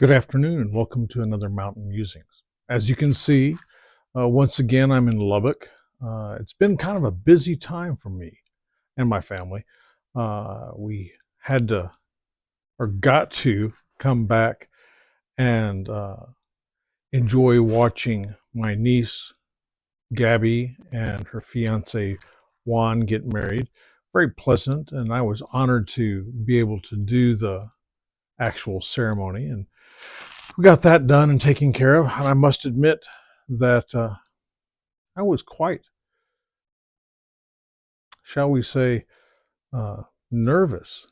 Good afternoon and welcome to another Mountain Musings. As you can see, once again, I'm in Lubbock. It's been kind of a busy time for me and my family. We had to, or got to, come back and enjoy watching my niece, Gabby, and her fiance, Juan, get married. Very pleasant, and I was honored to be able to do the actual ceremony. And we got that done and taken care of. And I must admit that I was quite, shall we say, nervous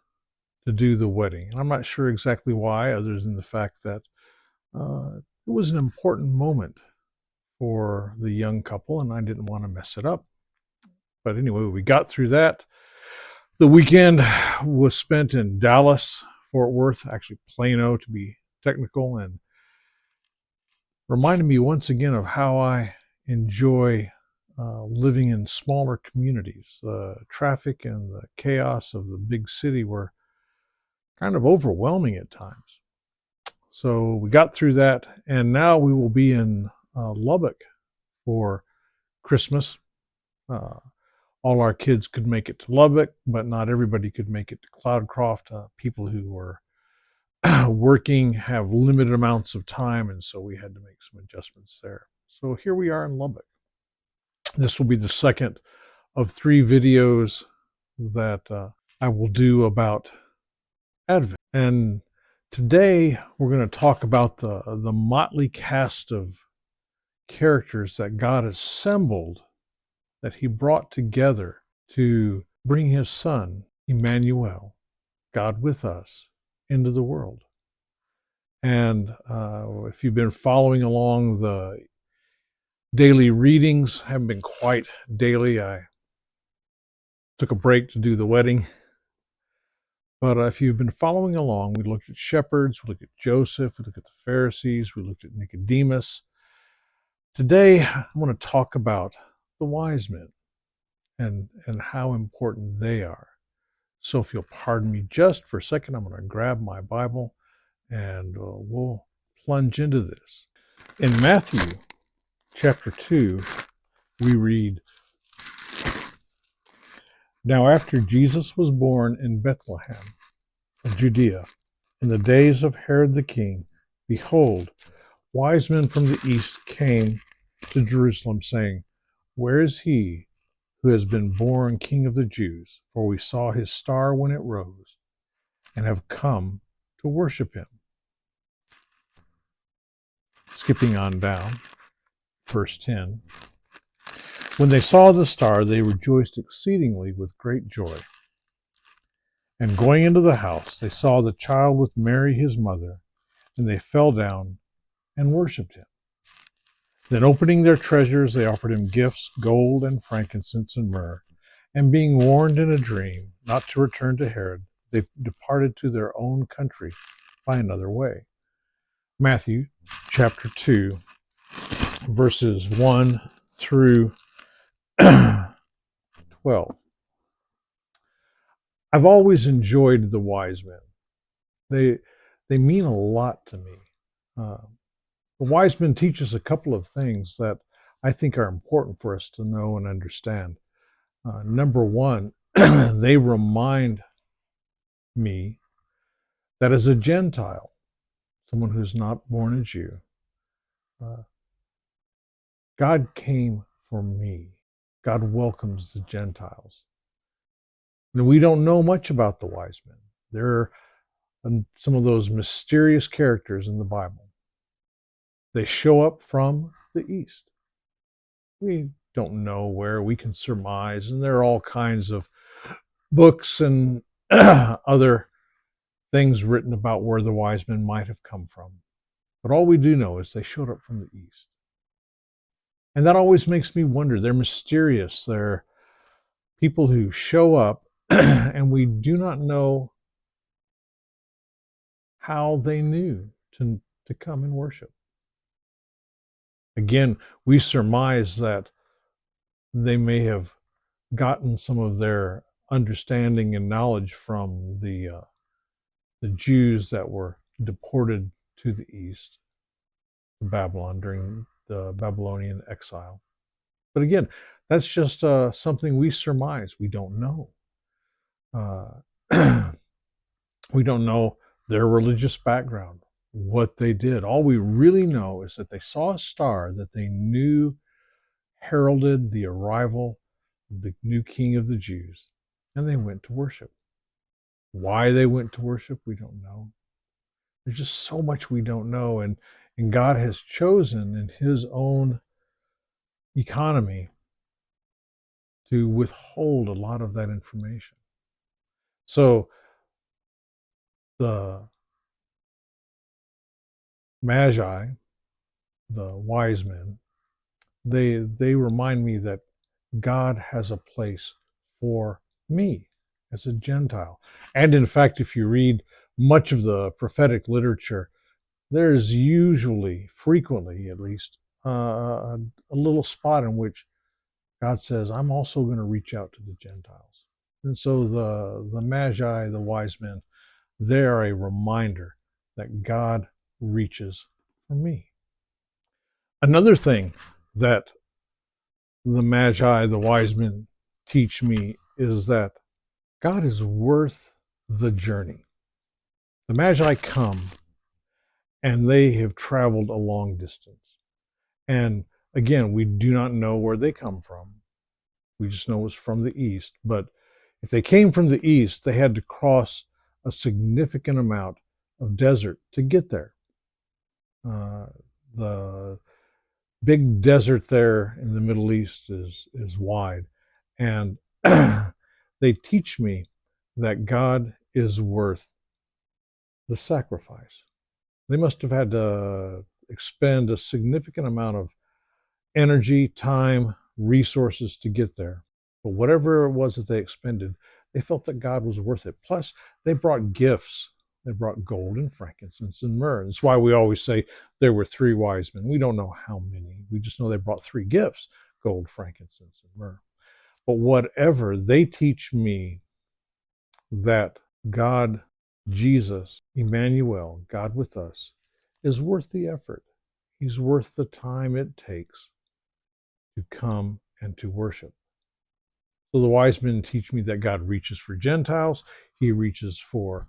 to do the wedding. And I'm not sure exactly why, other than the fact that it was an important moment for the young couple, and I didn't want to mess it up. But anyway, we got through that. The weekend was spent in Dallas, Fort Worth, actually Plano to be technical, and reminded me once again of how I enjoy living in smaller communities. The traffic and the chaos of the big city were kind of overwhelming at times. So we got through that, and now we will be in Lubbock for Christmas. All our kids could make it to Lubbock, but not everybody could make it to Cloudcroft. People who were working have limited amounts of time, and so we had to make some adjustments there. So here we are in Lubbock. This will be the second of 3 videos that I will do about Advent. And today we're going to talk about the motley cast of characters that God assembled, that he brought together to bring his son, Emmanuel, God with us, into the world. And if you've been following along, the daily readings haven't been quite daily. I took a break to do the wedding. But if you've been following along, we looked at shepherds, we looked at Joseph, we looked at the Pharisees, we looked at Nicodemus. Today, I want to talk about the wise men and how important they are. So if you'll pardon me just for a second, I'm going to grab my Bible and we'll plunge into this. In Matthew chapter 2, we read, "Now after Jesus was born in Bethlehem of Judea, in the days of Herod the king, behold, wise men from the east came to Jerusalem, saying, Where is he who has been born King of the Jews? For we saw his star when it rose, and have come to worship him." Skipping on down, verse 10. "When they saw the star, they rejoiced exceedingly with great joy. And going into the house, they saw the child with Mary his mother, and they fell down and worshipped him. Then opening their treasures, they offered him gifts, gold and frankincense and myrrh. And being warned in a dream not to return to Herod, they departed to their own country by another way." Matthew chapter 2, verses 1 through 12. I've always enjoyed the wise men. They mean a lot to me. The wise men teach us a couple of things that I think are important for us to know and understand. Number one, they remind me that as a Gentile, someone who's not born a Jew, God came for me. God welcomes the Gentiles. And we don't know much about the wise men. They're some of those mysterious characters in the Bible. They show up from the east. We don't know where. We can surmise, and there are all kinds of books and other things written about where the wise men might have come from. But all we do know is they showed up from the east. And that always makes me wonder. They're mysterious. They're people who show up and we do not know how they knew to come and worship. Again, we surmise that they may have gotten some of their understanding and knowledge from the Jews that were deported to the east, to Babylon during the Babylonian exile. But again, that's just something we surmise. We don't know. We don't know their religious background, what they did. All we really know is that they saw a star that they knew heralded the arrival of the new king of the Jews, and they went to worship. Why they went to worship, we don't know. There's just so much we don't know, and God has chosen in his own economy to withhold a lot of that information. So the Magi, the wise men, they remind me that God has a place for me as a Gentile. And in fact, if you read much of the prophetic literature, there's usually, frequently at least, a little spot in which God says, I'm also going to reach out to the Gentiles. And so the Magi, the wise men, they are a reminder that God reaches for me. Another thing that the Magi, the wise men, teach me is that God is worth the journey. The Magi come and they have traveled a long distance. And again, we do not know where they come from. We just know it's from the east. But if they came from the east, they had to cross a significant amount of desert to get there. The big desert there in the Middle East is wide. And they teach me that God is worth the sacrifice. They must have had to expend a significant amount of energy, time, resources to get there. But whatever it was that they expended, they felt that God was worth it. Plus, they brought gifts. They brought gold and frankincense and myrrh. That's why we always say there were 3 wise men. We don't know how many. We just know they brought 3 gifts, gold, frankincense, and myrrh. But whatever, they teach me that God, Jesus, Emmanuel, God with us, is worth the effort. He's worth the time it takes to come and to worship. So the wise men teach me that God reaches for Gentiles. He reaches for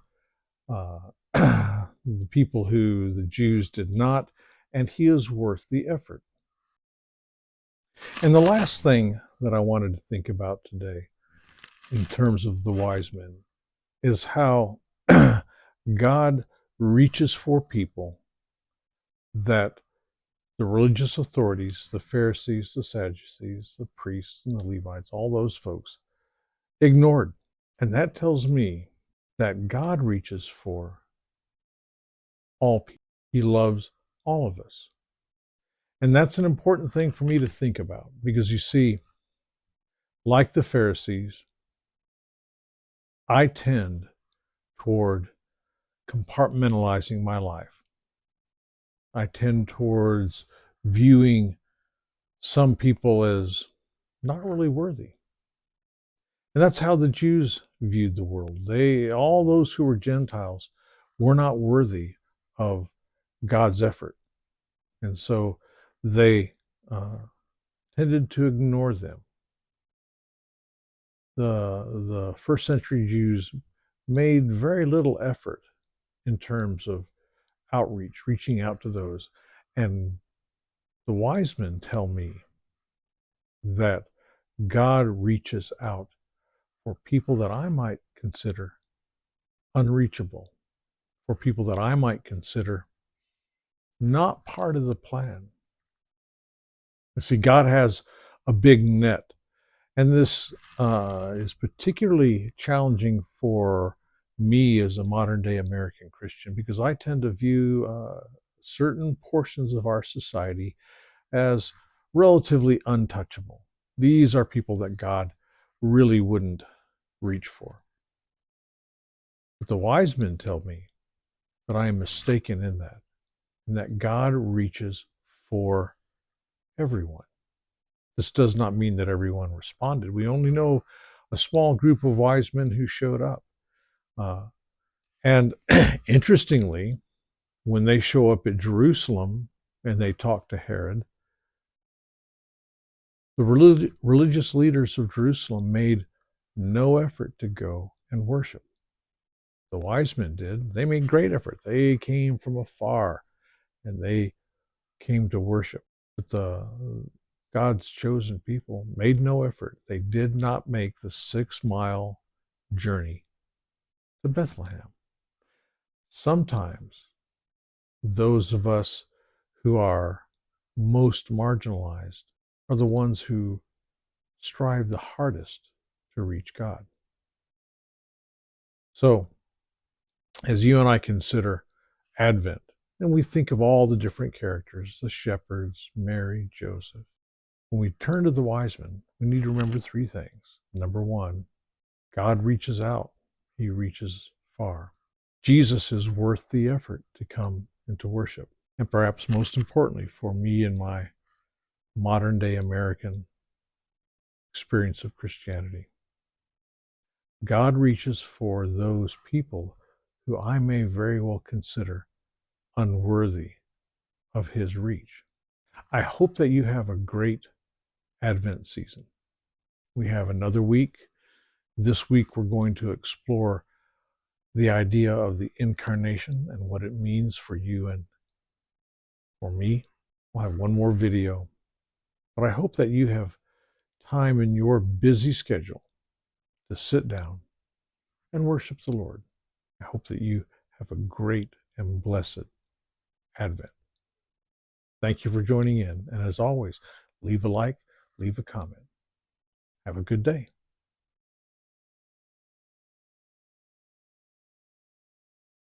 the people who the Jews did not, and he is worth the effort. And the last thing that I wanted to think about today in terms of the wise men is how God reaches for people that the religious authorities, the Pharisees, the Sadducees, the priests, and the Levites, all those folks, ignored. And that tells me that God reaches for all people. He loves all of us. And that's an important thing for me to think about because you see, like the Pharisees, I tend toward compartmentalizing my life. I tend towards viewing some people as not really worthy. And that's how the Jews viewed the world. All those who were Gentiles were not worthy of God's effort. And so they tended to ignore them. The first century Jews made very little effort in terms of outreach, reaching out to those. And the wise men tell me that God reaches out for people that I might consider unreachable, for people that I might consider not part of the plan. You see, God has a big net, and this is particularly challenging for me as a modern day American Christian because I tend to view certain portions of our society as relatively untouchable. These are people that God really wouldn't reach for. But the wise men tell me that I am mistaken in that, and that God reaches for everyone. This does not mean that everyone responded. We only know a small group of wise men who showed up. And interestingly, When they show up at Jerusalem and they talk to Herod, the religious leaders of Jerusalem made no effort to go and worship. The wise men did. They made great effort. They came from afar and they came to worship. But God's chosen people made no effort. They did not make the 6-mile journey to Bethlehem. Sometimes those of us who are most marginalized are the ones who strive the hardest to reach God. So, as you and I consider Advent, and we think of all the different characters, the shepherds, Mary, Joseph, when we turn to the wise men, we need to remember 3 things. Number 1, God reaches out, he reaches far. Jesus is worth the effort to come and to worship. And perhaps most importantly for me in my modern day American experience of Christianity, God reaches for those people who I may very well consider unworthy of his reach. I hope that you have a great Advent season. We have another week. This week we're going to explore the idea of the incarnation and what it means for you and for me. We'll have one more video, but I hope that you have time in your busy schedule to sit down and worship the Lord. I hope that you have a great and blessed Advent. Thank you for joining in. And as always, leave a like, leave a comment. Have a good day.